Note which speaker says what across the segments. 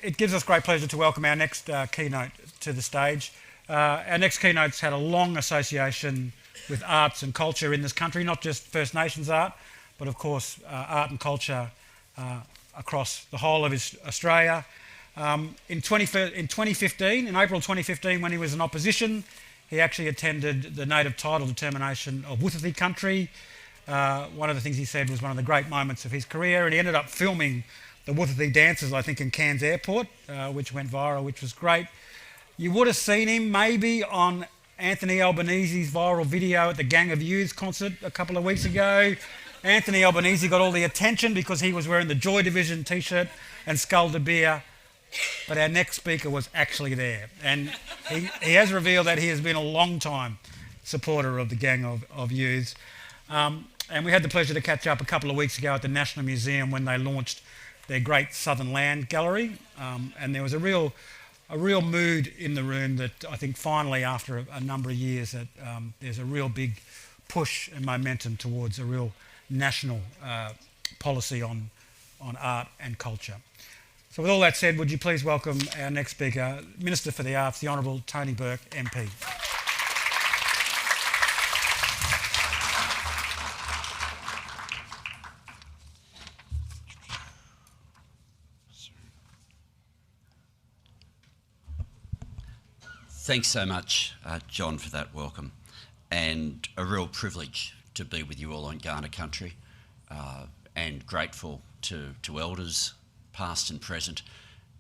Speaker 1: it gives us great pleasure to welcome our next keynote to the stage. Our next keynote's had a long association with arts and culture in this country, not just First Nations art, but of course art and culture across the whole of Australia. In 2015, in April 2015, when he was in opposition, he actually attended the native title determination of Wuthathi country. One of the things he said was one of the great moments of his career, and he ended up filming the Wuthathi dances, I think, in Cairns Airport, which went viral, which was great. You would have seen him maybe on Anthony Albanese's viral video at the Gang of Youths concert a couple of weeks ago. Anthony Albanese got all the attention because he was wearing the Joy Division t-shirt and sculled a beer, but our next speaker was actually there. And he has revealed that he has been a long time supporter of the Gang of Youths. And we had the pleasure to catch up a couple of weeks ago at the National Museum when they launched their Great Southern Land Gallery, and there was a real mood in the room that I think finally, after a number of years, that there's a real big push and momentum towards a real national policy on art and culture. So with all that said, would you please welcome our next speaker, Minister for the Arts, the Honourable Tony Burke, MP.
Speaker 2: Thanks so much, John, for that welcome, and a real privilege to be with you all on Kaurna country, and grateful to elders, past and present,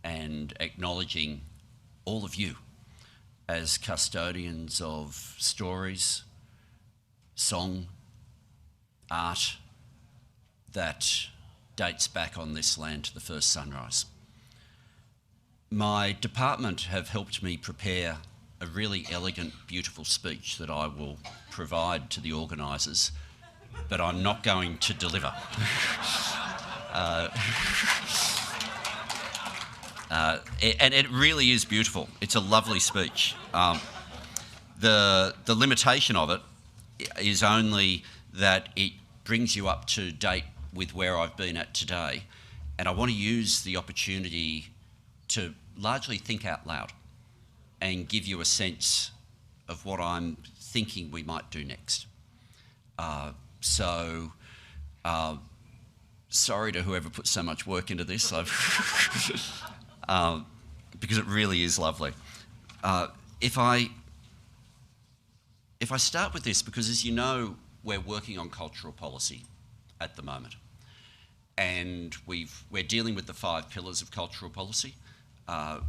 Speaker 2: and acknowledging all of you as custodians of stories, song, art that dates back on this land to the first sunrise. My department have helped me prepare a really elegant, beautiful speech that I will provide to the organisers, but I'm not going to deliver. And it really is beautiful. It's a lovely speech. The limitation of it is only that it brings you up to date with where I've been at today, and I want to use the opportunity to largely think out loud and give you a sense of what I'm thinking we might do next. Sorry to whoever put so much work into this, because it really is lovely. If I start with this, because as you know, we're working on cultural policy at the moment, and we're dealing with the 5 pillars of cultural policy,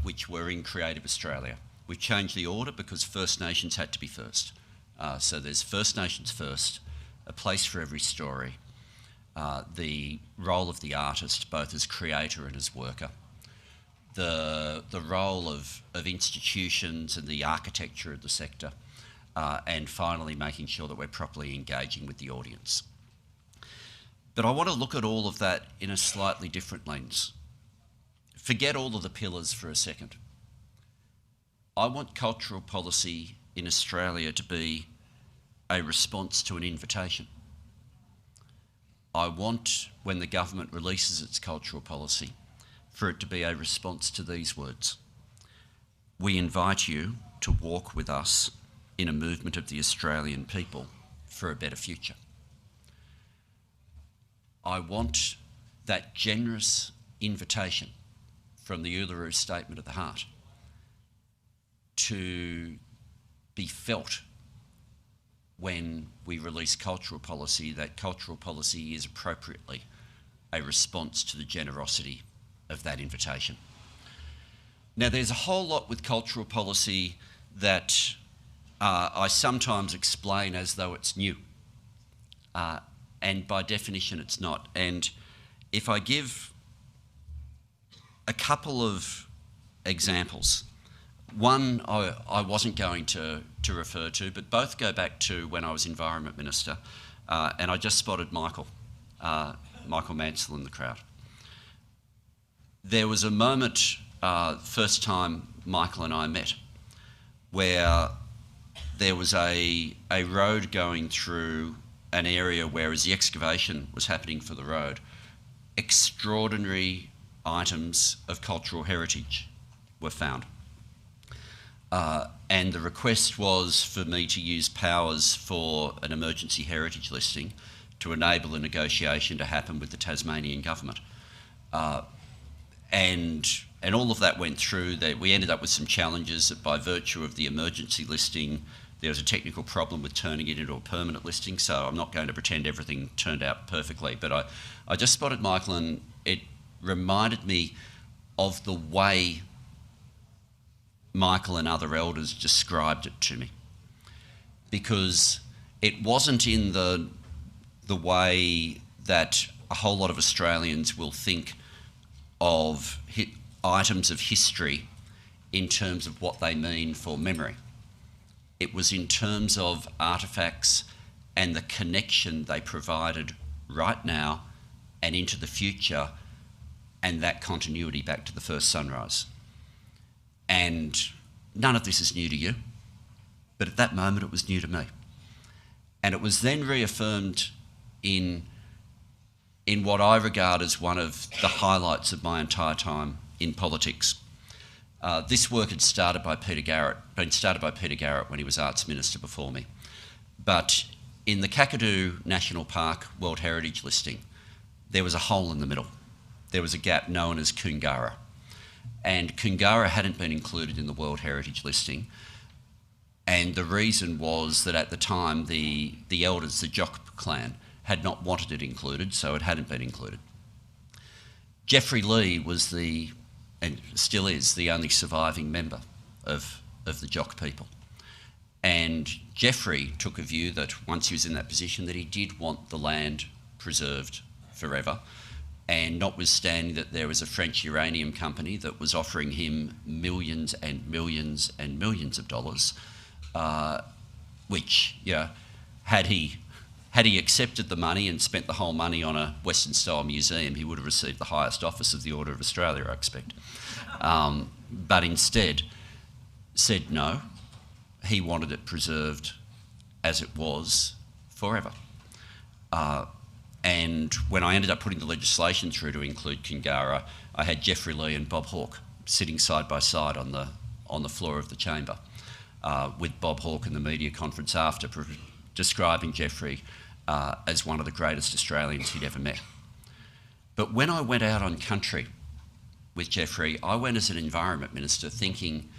Speaker 2: which were in Creative Australia. We've changed the order because First Nations had to be first. So there's First Nations first, a place for every story, the role of the artist, both as creator and as worker, the role of institutions and the architecture of the sector, and finally making sure that we're properly engaging with the audience. But I want to look at all of that in a slightly different lens. Forget all of the pillars for a second. I want cultural policy in Australia to be a response to an invitation. I want, when the government releases its cultural policy, for it to be a response to these words. We invite you to walk with us in a movement of the Australian people for a better future. I want that generous invitation from the Uluru Statement of the Heart to be felt when we release cultural policy, that cultural policy is appropriately a response to the generosity of that invitation. Now, there's a whole lot with cultural policy that I sometimes explain as though it's new, and by definition it's not. And if I give a couple of examples, one I wasn't going to refer to, but both go back to when I was Environment Minister, and I just spotted Michael Mansell in the crowd. There was a moment, first time Michael and I met, where there was a road going through an area where, as the excavation was happening for the road, extraordinary items of cultural heritage were found. And the request was for me to use powers for an emergency heritage listing to enable a negotiation to happen with the Tasmanian government. And all of that went through. We ended up with some challenges that by virtue of the emergency listing, there was a technical problem with turning it into a permanent listing, so I'm not going to pretend everything turned out perfectly. But I just spotted Michael, and it reminded me of the way Michael and other elders described it to me. Because it wasn't in the way that a whole lot of Australians will think of items of history in terms of what they mean for memory. It was in terms of artefacts and the connection they provided right now and into the future, and that continuity back to the first sunrise. And none of this is new to you, but at that moment it was new to me. And it was then reaffirmed in what I regard as one of the highlights of my entire time in politics. This work had been started by Peter Garrett when he was Arts Minister before me. But in the Kakadu National Park World Heritage listing, there was a hole in the middle. There was a gap known as Koongarra. And Koongarra hadn't been included in the World Heritage listing. And the reason was that at the time, the elders, the Jock clan, had not wanted it included, so it hadn't been included. Geoffrey Lee was and still is, the only surviving member of the Jock people. And Geoffrey took a view that once he was in that position, that he did want the land preserved forever. And notwithstanding that there was a French uranium company that was offering him millions and millions and millions of dollars, which, had he accepted the money and spent the whole money on a Western-style museum, he would have received the highest office of the Order of Australia, I expect. But instead said no, he wanted it preserved as it was forever. And when I ended up putting the legislation through to include Koongarra, I had Geoffrey Lee and Bob Hawke sitting side by side on the floor of the chamber, with Bob Hawke in the media conference after describing Geoffrey as one of the greatest Australians he'd ever met. But when I went out on country with Geoffrey, I went as an Environment Minister thinking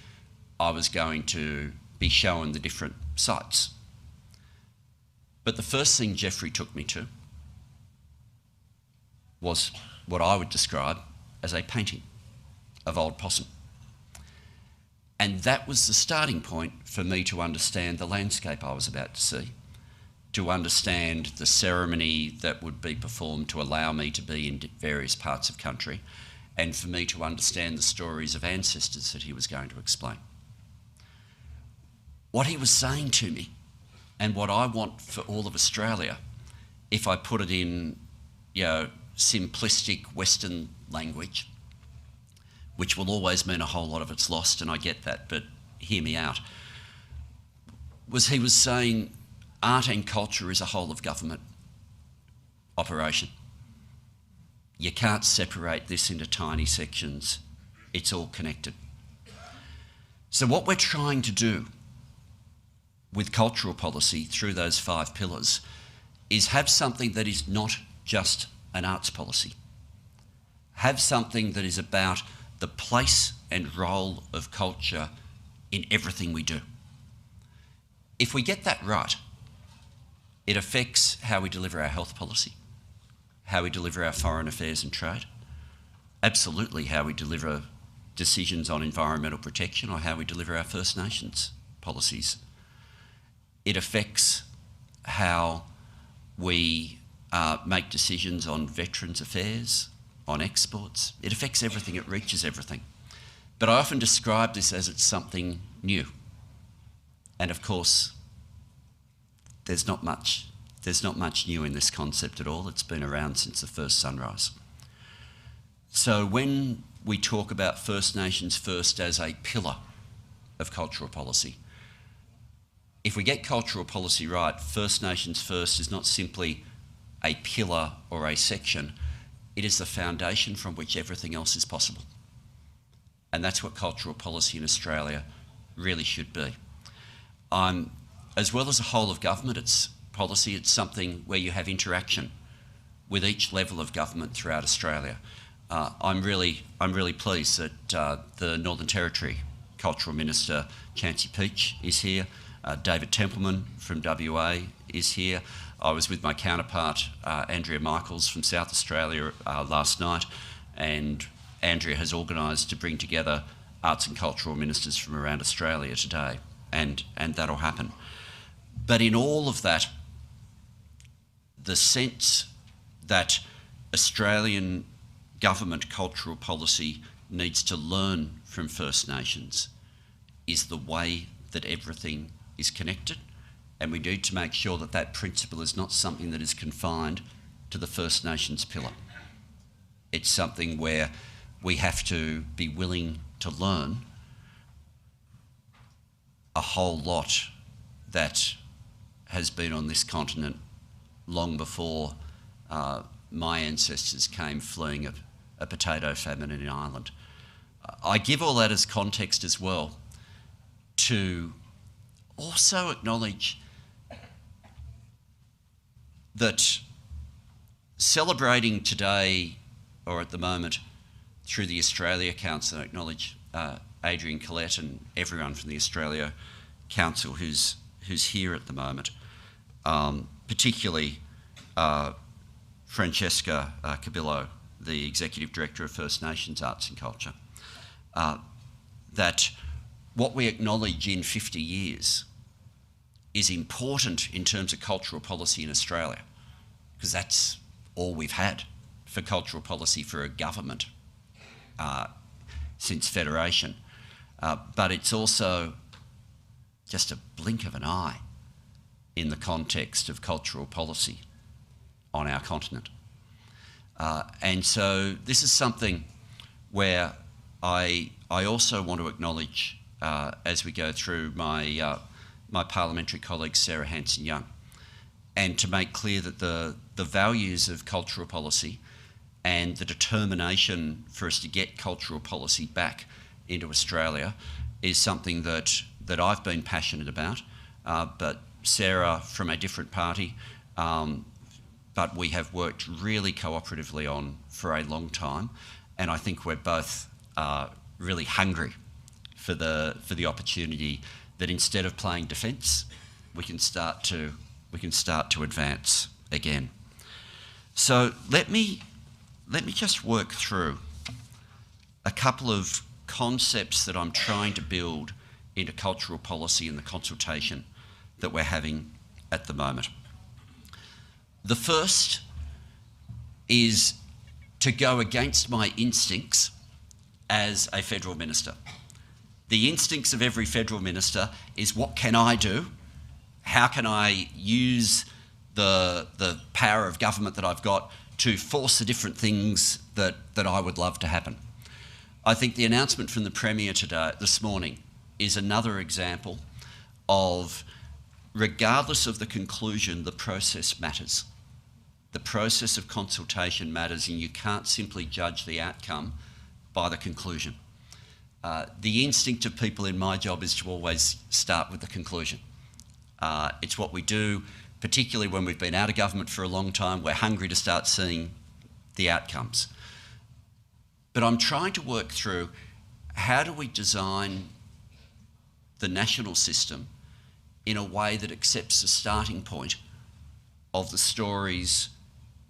Speaker 2: I was going to be shown the different sites. But the first thing Geoffrey took me to was what I would describe as a painting of Old Possum. And that was the starting point for me to understand the landscape I was about to see, to understand the ceremony that would be performed to allow me to be in various parts of country, and for me to understand the stories of ancestors that he was going to explain. What he was saying to me, and what I want for all of Australia, if I put it in, simplistic Western language, which will always mean a whole lot of it's lost, and I get that, but hear me out, was he was saying art and culture is a whole of government operation. You can't separate this into tiny sections. It's all connected. So what we're trying to do with cultural policy through those 5 pillars is have something that is not just an arts policy. Have something that is about the place and role of culture in everything we do. If we get that right, it affects how we deliver our health policy, how we deliver our foreign affairs and trade, absolutely how we deliver decisions on environmental protection, or how we deliver our First Nations policies. It affects how we make decisions on veterans' affairs, on exports. It affects everything, it reaches everything. But I often describe this as it's something new. And of course, there's not much new in this concept at all. It's been around since the first sunrise. So when we talk about First Nations First as a pillar of cultural policy, if we get cultural policy right, First Nations First is not simply a pillar or a section, it is the foundation from which everything else is possible. And that's what cultural policy in Australia really should be. As well as a whole of government, it's policy, it's something where you have interaction with each level of government throughout Australia. I'm really pleased that the Northern Territory Cultural Minister, Chancey Peach, is here. David Templeman from WA is here. I was with my counterpart, Andrea Michaels from South Australia last night, and Andrea has organised to bring together arts and cultural ministers from around Australia today, and that'll happen. But in all of that, the sense that Australian government cultural policy needs to learn from First Nations is the way that everything is connected, and we need to make sure that that principle is not something that is confined to the First Nations pillar. It's something where we have to be willing to learn a whole lot that has been on this continent long before my ancestors came fleeing a potato famine in Ireland. I give all that as context as well to also acknowledge that celebrating today, or at the moment, through the Australia Council, I acknowledge Adrian Collette and everyone from the Australia Council who's here at the moment, particularly Francesca Cabillo, the Executive Director of First Nations Arts and Culture, that what we acknowledge in 50 years is important in terms of cultural policy in Australia, because that's all we've had for cultural policy for a government since Federation. But it's also just a blink of an eye in the context of cultural policy on our continent. And so this is something where I also want to acknowledge as we go through my parliamentary colleague Sarah Hanson-Young, and to make clear that the values of cultural policy and the determination for us to get cultural policy back into Australia is something that I've been passionate about, but Sarah from a different party, but we have worked really cooperatively on for a long time, and I think we're both really hungry for the opportunity that instead of playing defence, we can start to advance again. So let me just work through a couple of concepts that I'm trying to build into cultural policy and the consultation that we're having at the moment. The first is to go against my instincts as a federal minister. The instincts of every federal minister is, what can I do? How can I use the power of government that I've got to force the different things that I would love to happen? I think the announcement from the Premier this morning is another example of, regardless of the conclusion, the process matters. The process of consultation matters, and you can't simply judge the outcome by the conclusion. The instinct of people in my job is to always start with the conclusion. It's what we do, particularly when we've been out of government for a long time. We're hungry to start seeing the outcomes. But I'm trying to work through, how do we design the national system in a way that accepts the starting point of the stories,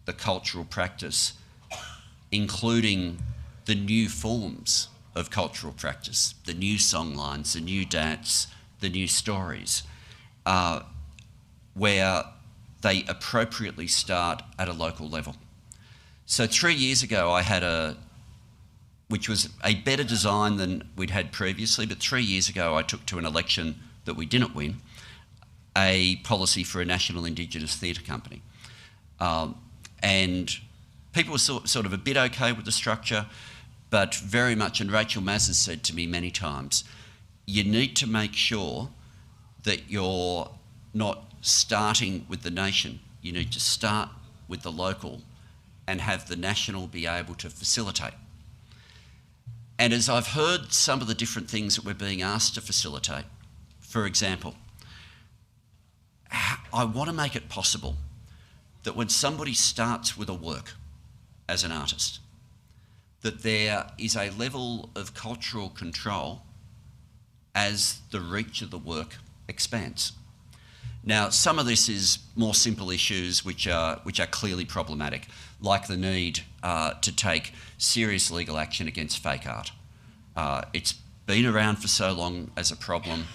Speaker 2: the cultural practice, including the new forms of cultural practice, the new songlines, the new dance, the new stories, where they appropriately start at a local level. So 3 years ago I had which was a better design than we'd had previously, but 3 years ago I took to an election that we didn't win, a policy for a national Indigenous theatre company. And people were sort of a bit okay with the structure, but very much, and Rachel Maz has said to me many times, you need to make sure that you're not starting with the nation. You need to start with the local and have the national be able to facilitate. And as I've heard some of the different things that we're being asked to facilitate, for example, I want to make it possible that when somebody starts with a work as an artist, that there is a level of cultural control as the reach of the work expands. Now, some of this is more simple issues which are clearly problematic, like the need to take serious legal action against fake art. It's been around for so long as a problem,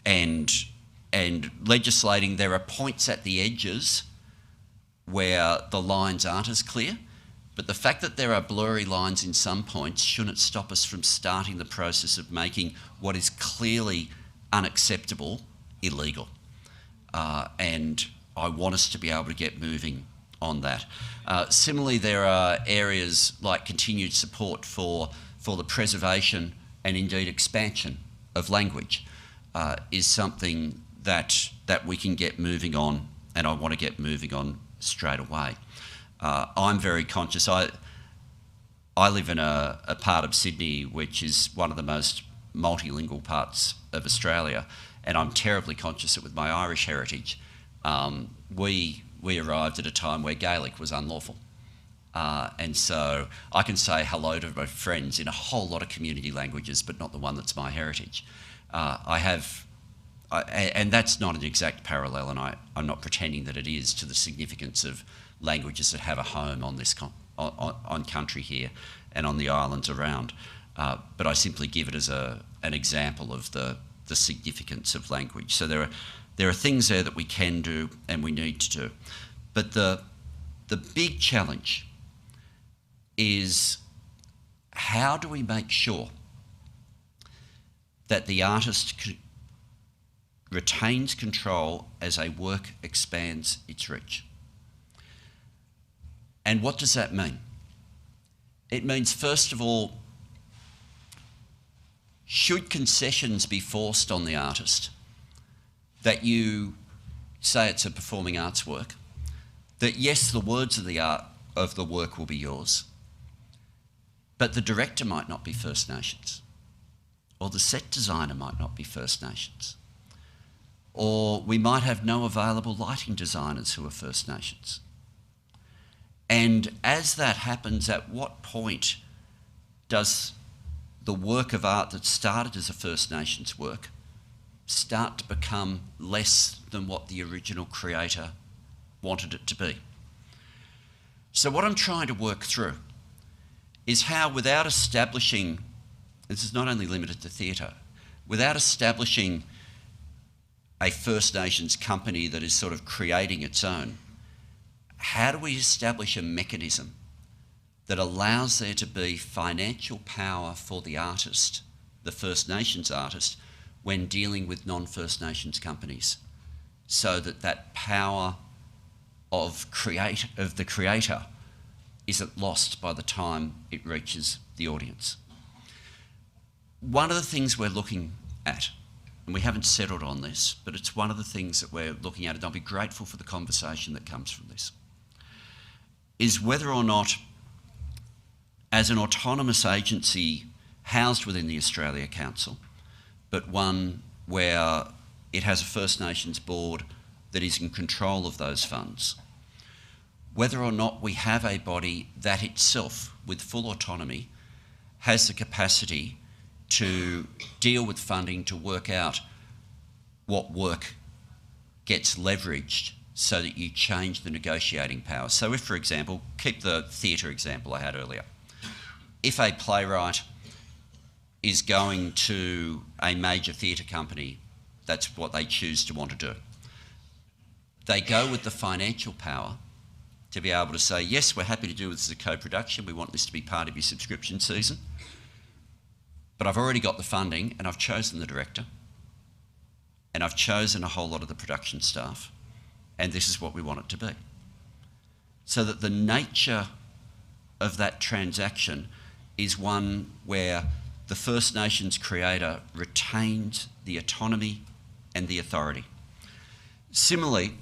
Speaker 2: and legislating, there are points at the edges where the lines aren't as clear, but the fact that there are blurry lines in some points shouldn't stop us from starting the process of making what is clearly unacceptable illegal. And I want us to be able to get moving on that. Similarly, there are areas like continued support for the preservation and indeed expansion of language is something that we can get moving on, and I want to get moving on straight away. I'm very conscious. I live in a part of Sydney which is one of the most multilingual parts of Australia, and I'm terribly conscious that with my Irish heritage, we arrived at a time where Gaelic was unlawful. And so I can say hello to my friends in a whole lot of community languages, but not the one that's my heritage. And that's not an exact parallel, and I'm not pretending that it is, to the significance of languages that have a home on this on country here and on the islands around. But I simply give it as an example of the significance of language. So there are things there that we can do and we need to do. But the big challenge is, how do we make sure that the artist retains control as a work expands its reach? And what does that mean? It means, first of all, should concessions be forced on the artist, that you say it's a performing arts work, that yes, the words of the work will be yours, but the director might not be First Nations, or the set designer might not be First Nations, or we might have no available lighting designers who are First Nations. And as that happens, at what point does the work of art that started as a First Nations work start to become less than what the original creator wanted it to be? So what I'm trying to work through is how, without establishing, this is not only limited to theatre, without establishing a First Nations company that is sort of creating its own, how do we establish a mechanism that allows there to be financial power for the artist, the First Nations artist, when dealing with non-First Nations companies, so that that power of the creator isn't lost by the time it reaches the audience? One of the things we're looking at, and we haven't settled on this, but it's one of the things that we're looking at, and I'll be grateful for the conversation that comes from this, is whether or not, as an autonomous agency housed within the Australia Council, but one where it has a First Nations board that is in control of those funds, whether or not we have a body that itself, with full autonomy, has the capacity to deal with funding, to work out what work gets leveraged so that you change the negotiating power. So if, for example, keep the theatre example I had earlier, if a playwright is going to a major theatre company, that's what they choose to want to do. They go with the financial power to be able to say, yes, we're happy to do this as a co-production, we want this to be part of your subscription season, but I've already got the funding and I've chosen the director and I've chosen a whole lot of the production staff, and this is what we want it to be. So that the nature of that transaction is one where the First Nations creator retains the autonomy and the authority. Similarly,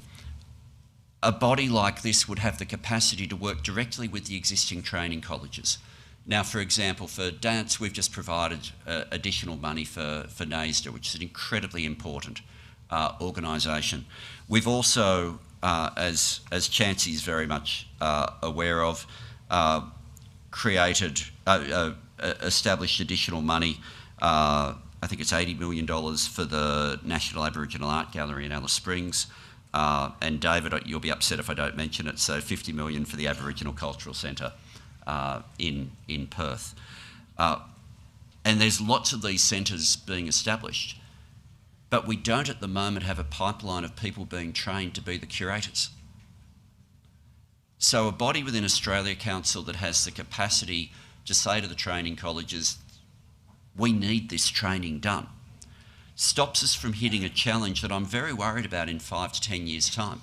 Speaker 2: a body like this would have the capacity to work directly with the existing training colleges. Now, for example, for dance, we've just provided additional money for NAISDA, which is an incredibly important organisation. We've also, as Chancey is very much aware of, established additional money. I think it's $80 million for the National Aboriginal Art Gallery in Alice Springs. And David, you'll be upset if I don't mention it, so $50 million for the Aboriginal Cultural Centre in Perth. And there's lots of these centres being established, but we don't at the moment have a pipeline of people being trained to be the curators. So a body within Australia Council that has the capacity to say to the training colleges, we need this training done, stops us from hitting a challenge that I'm very worried about in 5 to 10 years' time,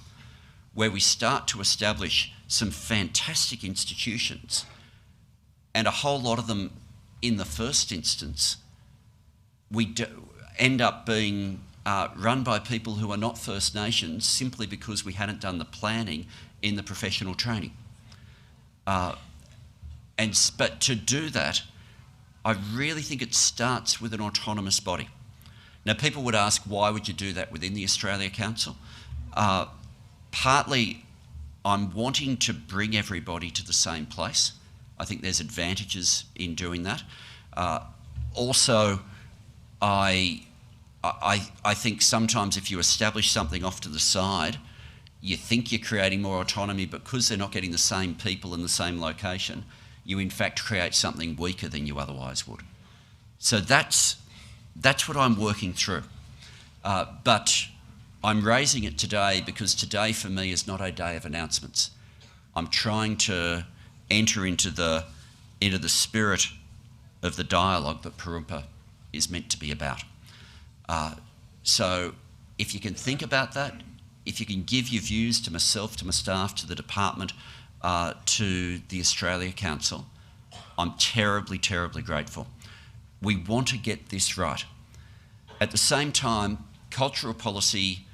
Speaker 2: where we start to establish some fantastic institutions, and a whole lot of them in the first instance, we end up being run by people who are not First Nations simply because we hadn't done the planning in the professional training. But to do that, I really think it starts with an autonomous body. Now, people would ask, why would you do that within the Australia Council? Partly, I'm wanting to bring everybody to the same place. I think there's advantages in doing that. Also, I think sometimes if you establish something off to the side, you think you're creating more autonomy, but because they're not getting the same people in the same location, you in fact create something weaker than you otherwise would. So that's what I'm working through. But I'm raising it today because today for me is not a day of announcements. I'm trying to enter into the spirit of the dialogue that Parumpa is meant to be about. So if you can think about that, if you can give your views to myself, to my staff, to the department, to the Australia Council, I'm terribly, terribly grateful. We want to get this right. At the same time, cultural policy,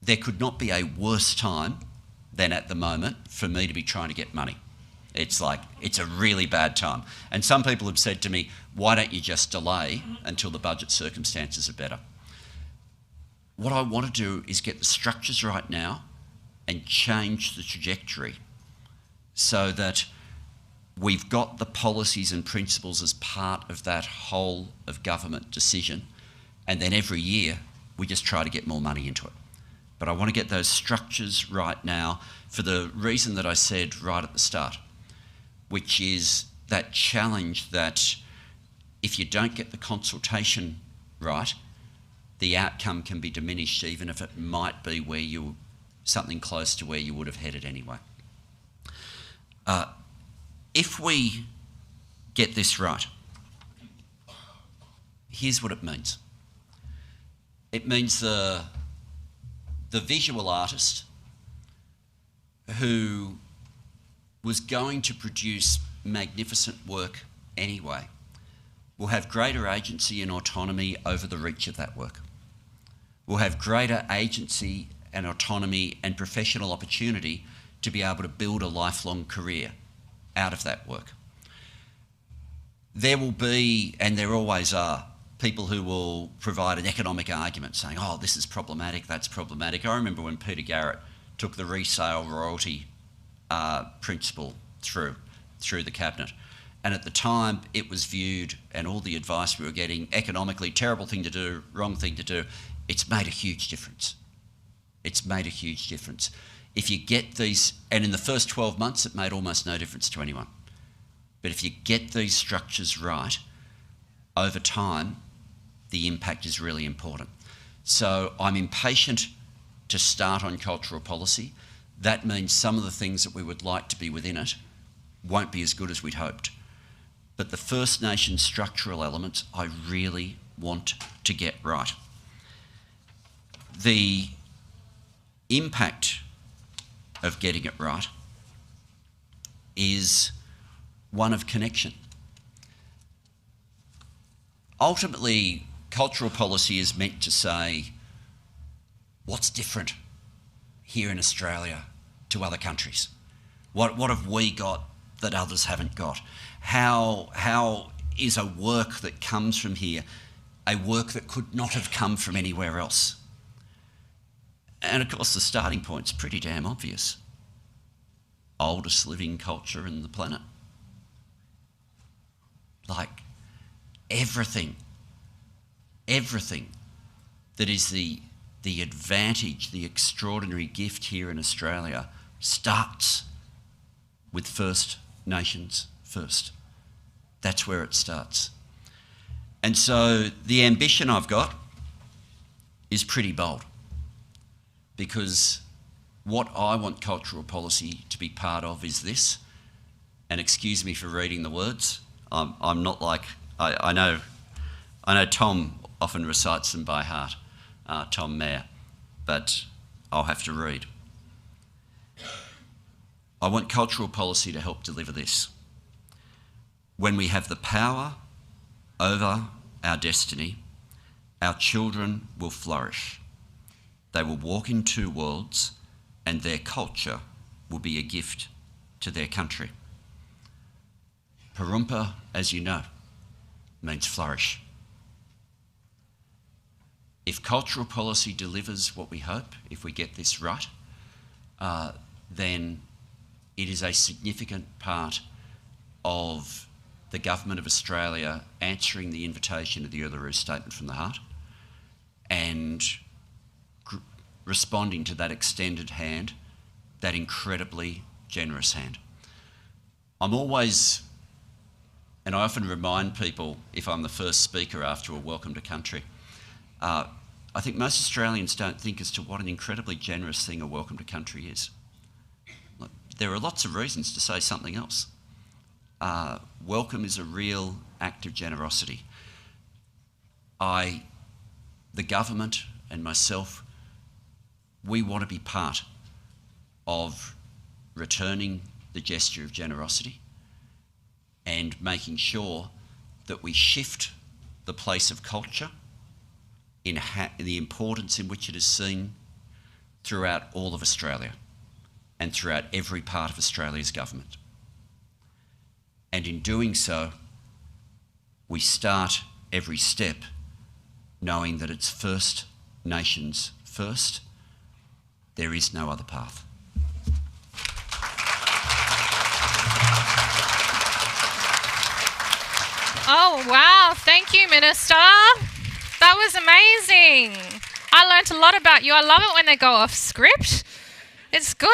Speaker 2: there could not be a worse time than at the moment for me to be trying to get money. It's a really bad time. And some people have said to me, why don't you just delay until the budget circumstances are better? What I want to do is get the structures right now and change the trajectory so that we've got the policies and principles as part of that whole of government decision, and then every year we just try to get more money into it. But I want to get those structures right now for the reason that I said right at the start, which is that challenge that if you don't get the consultation right, the outcome can be diminished, even if it might be where something close to where you would have headed anyway. If we get this right, here's what it means. It means the visual artist who was going to produce magnificent work anyway will have greater agency and autonomy over the reach of that work. Will have greater agency and autonomy and professional opportunity to be able to build a lifelong career out of that work. There will be, and there always are, people who will provide an economic argument saying, oh, this is problematic, that's problematic. I remember when Peter Garrett took the resale royalty principle through the cabinet. And at the time it was viewed, and all the advice we were getting, economically terrible thing to do, wrong thing to do. It's made a huge difference. It's made a huge difference. If you get these, and in the first 12 months it made almost no difference to anyone. But if you get these structures right, over time, the impact is really important. So I'm impatient to start on cultural policy. That means some of the things that we would like to be within it won't be as good as we'd hoped. But the First Nations structural elements I really want to get right. The impact of getting it right is one of connection. Ultimately, cultural policy is meant to say, what's different? here in Australia to other countries? What have we got that others haven't got? How is a work that comes from here a work that could not have come from anywhere else? And of course the starting point's pretty damn obvious. Oldest living culture in the planet. Like everything that is the advantage, the extraordinary gift here in Australia starts with First Nations first. That's where it starts. And so the ambition I've got is pretty bold, because what I want cultural policy to be part of is this, and excuse me for reading the words, I'm not like, I know Tom often recites them by heart, Tom Mayer, but I'll have to read. I want cultural policy to help deliver this. When we have the power over our destiny, our children will flourish. They will walk in two worlds, and their culture will be a gift to their country. Parumpa, as you know, means flourish. If cultural policy delivers what we hope, if we get this right, then it is a significant part of the Government of Australia answering the invitation of the Uluru Statement from the Heart and responding to that extended hand, that incredibly generous hand. I'm always, and I often remind people if I'm the first speaker after a welcome to country, I think most Australians don't think as to what an incredibly generous thing a welcome to country is. There are lots of reasons to say something else. Welcome is a real act of generosity. The government and myself, we want to be part of returning the gesture of generosity and making sure that we shift the place of culture in the importance in which it is seen throughout all of Australia and throughout every part of Australia's government. And in doing so, we start every step knowing that it's First Nations first. There is no other path.
Speaker 3: Oh, wow. Thank you, Minister. That was amazing. I learnt a lot about you. I love it when they go off script. It's good.